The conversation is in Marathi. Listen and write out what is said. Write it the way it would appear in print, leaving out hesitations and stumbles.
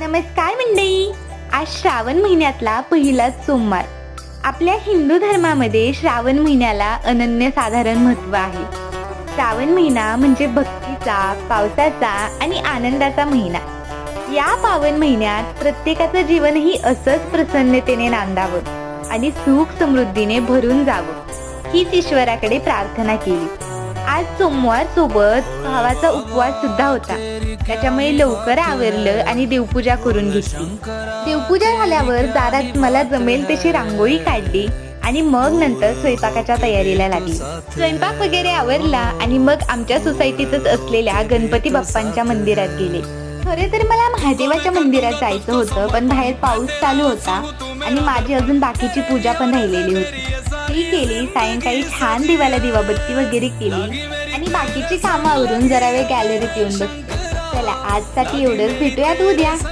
नमस्कार मंडळी. आज श्रावण महिन्यातला पहिलाच सोमवार. आपल्या हिंदू धर्मामध्ये श्रावण महिन्याला अनन्यसाधारण महत्त्व आहे. श्रावण महिना म्हणजे भक्तीचा, पावसाचा आणि आनंदाचा महिना. या पावन महिन्यात प्रत्येकाचं जीवनही असंच प्रसन्नतेने नांदावं आणि सुख समृद्धीने भरून जावं हीच ईश्वराकडे प्रार्थना केली. आज सोमवार सोबत भावाचा उपवास सुद्धा होता. त्याच्यामुळे लवकर आवरलं आणि देवपूजा करून घेतली. देवपूजा झाल्यावर दारात मला जमेल तशी रांगोळी काढली आणि मग नंतर स्वयंपाकाच्या तयारीला लागली. स्वयंपाक वगैरे आवरला आणि मग आमच्या सोसायटीतच असलेल्या गणपती बाप्पांच्या मंदिरात गेले. खरे तर मला महादेवाच्या मंदिरात जायचं होतं, पण बाहेर पाऊस चालू होता आणि माझी अजून बाकीची पूजा पण राहिलेली होती. ती केली. सायंकाळी छान देवाला दिवाबत्ती वगैरे केली आणि बाकीची कामं आवरून जरा वेळ गॅलरीत येऊन बसले. चला आजसाठी एवढंच, भेटूयात उद्या.